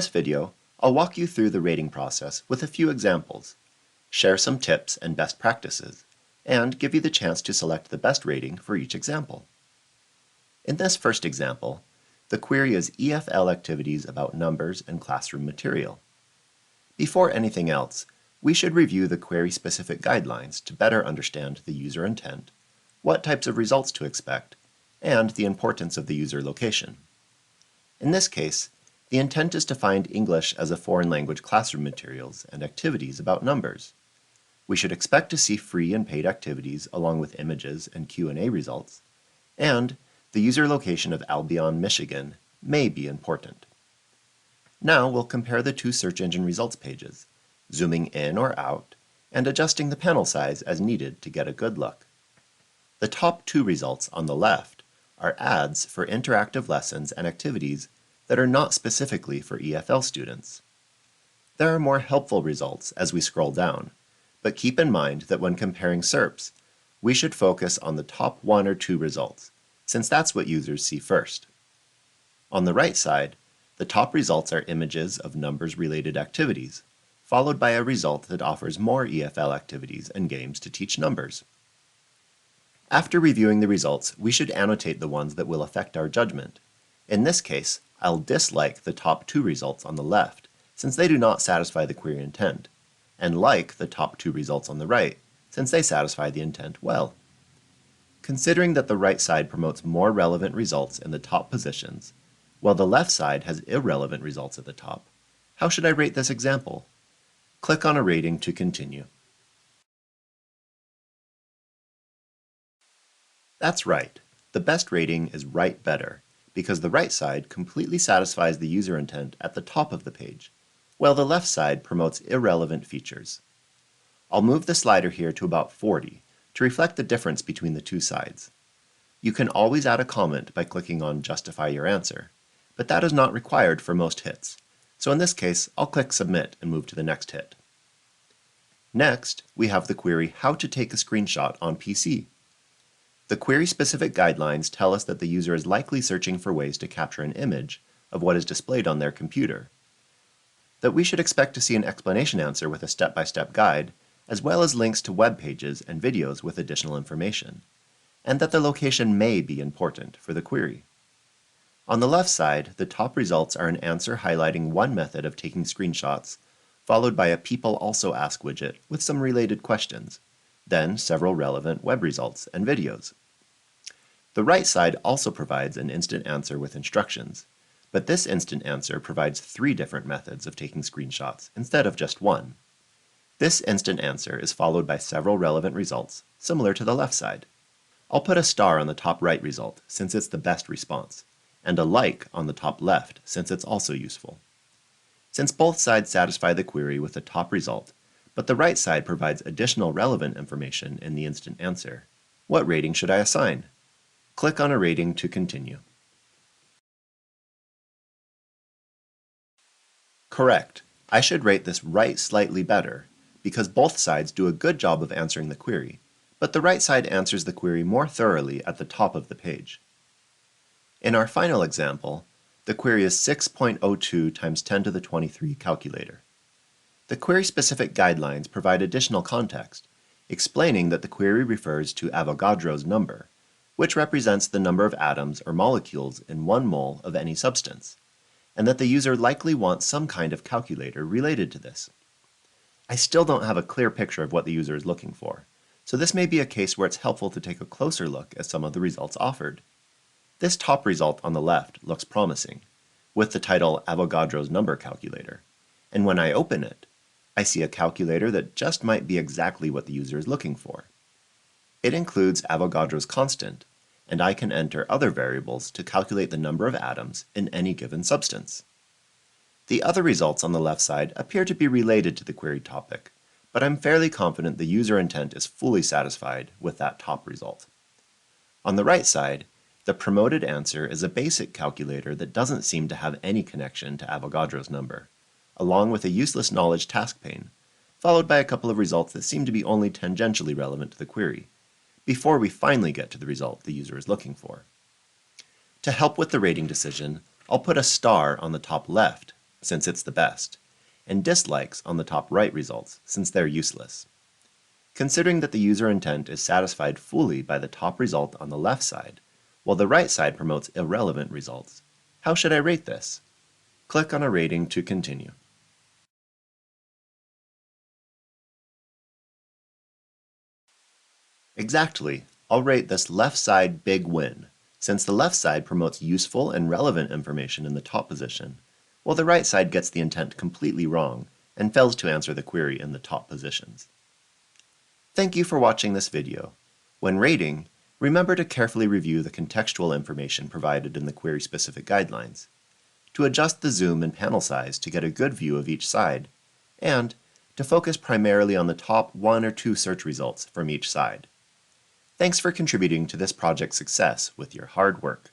In this video, I'll walk you through the rating process with a few examples, share some tips and best practices, and give you the chance to select the best rating for each example. In this first example, the query is EFL activities about numbers and classroom material. Before anything else, we should review the query-specific guidelines to better understand the user intent, what types of results to expect, and the importance of the user location. In this case, the intent is to find English as a foreign language classroom materials and activities about numbers. We should expect to see free and paid activities along with images and Q&A results, and the user location of Albion, Michigan may be important. Now we'll compare the two search engine results pages, zooming in or out, and adjusting the panel size as needed to get a good look. The top two results on the left are ads for interactive lessons and activities that are not specifically for EFL students. There are more helpful results as we scroll down, but keep in mind that when comparing SERPs, we should focus on the top one or two results, since that's what users see first. On the right side, the top results are images of numbers-related activities, followed by a result that offers more EFL activities and games to teach numbers. After reviewing the results, we should annotate the ones that will affect our judgment. In this case, I'll dislike the top two results on the left, since they do not satisfy the query intent, and like the top two results on the right, since they satisfy the intent well. Considering that the right side promotes more relevant results in the top positions, while the left side has irrelevant results at the top, how should I rate this example? Click on a rating to continue. That's right. The best rating is Write Better, because the right side completely satisfies the user intent at the top of the page, while the left side promotes irrelevant features. I'll move the slider here to about 40 to reflect the difference between the two sides. You can always add a comment by clicking on Justify Your Answer, but that is not required for most hits, so in this case I'll click Submit and move to the next hit. Next, we have the query How to Take a Screenshot on PC. The query-specific guidelines tell us that the user is likely searching for ways to capture an image of what is displayed on their computer, that we should expect to see an explanation answer with a step-by-step guide, as well as links to web pages and videos with additional information, and that the location may be important for the query. On the left side, the top results are an answer highlighting one method of taking screenshots, followed by a People Also Ask widget with some related questions, then several relevant web results and videos. The right side also provides an instant answer with instructions, but this instant answer provides 3 different methods of taking screenshots instead of just one. This instant answer is followed by several relevant results, similar to the left side. I'll put a star on the top right result since it's the best response, and a like on the top left since it's also useful. Since both sides satisfy the query with the top result, but the right side provides additional relevant information in the instant answer, what rating should I assign? Click on a rating to continue. Correct. I should rate this right slightly better, because both sides do a good job of answering the query, but the right side answers the query more thoroughly at the top of the page. In our final example, the query is 6.02 times 10 to the 23 calculator. The query-specific guidelines provide additional context, explaining that the query refers to Avogadro's number, which represents the number of atoms or molecules in 1 mole of any substance, and that the user likely wants some kind of calculator related to this. I still don't have a clear picture of what the user is looking for, so this may be a case where it's helpful to take a closer look at some of the results offered. This top result on the left looks promising, with the title Avogadro's Number Calculator, and when I open it, I see a calculator that just might be exactly what the user is looking for. It includes Avogadro's constant, and I can enter other variables to calculate the number of atoms in any given substance. The other results on the left side appear to be related to the queried topic, but I'm fairly confident the user intent is fully satisfied with that top result. On the right side, the promoted answer is a basic calculator that doesn't seem to have any connection to Avogadro's number, along with a useless knowledge task pane, followed by a couple of results that seem to be only tangentially relevant to the query, before we finally get to the result the user is looking for. To help with the rating decision, I'll put a star on the top left since it's the best, and dislikes on the top right results, since they're useless. Considering that the user intent is satisfied fully by the top result on the left side, while the right side promotes irrelevant results, how should I rate this? Click on a rating to continue. Exactly, I'll rate this left side big win, since the left side promotes useful and relevant information in the top position, while the right side gets the intent completely wrong and fails to answer the query in the top positions. Thank you for watching this video. When rating, remember to carefully review the contextual information provided in the query-specific guidelines, to adjust the zoom and panel size to get a good view of each side, and to focus primarily on the top 1 or 2 search results from each side. Thanks for contributing to this project's success with your hard work.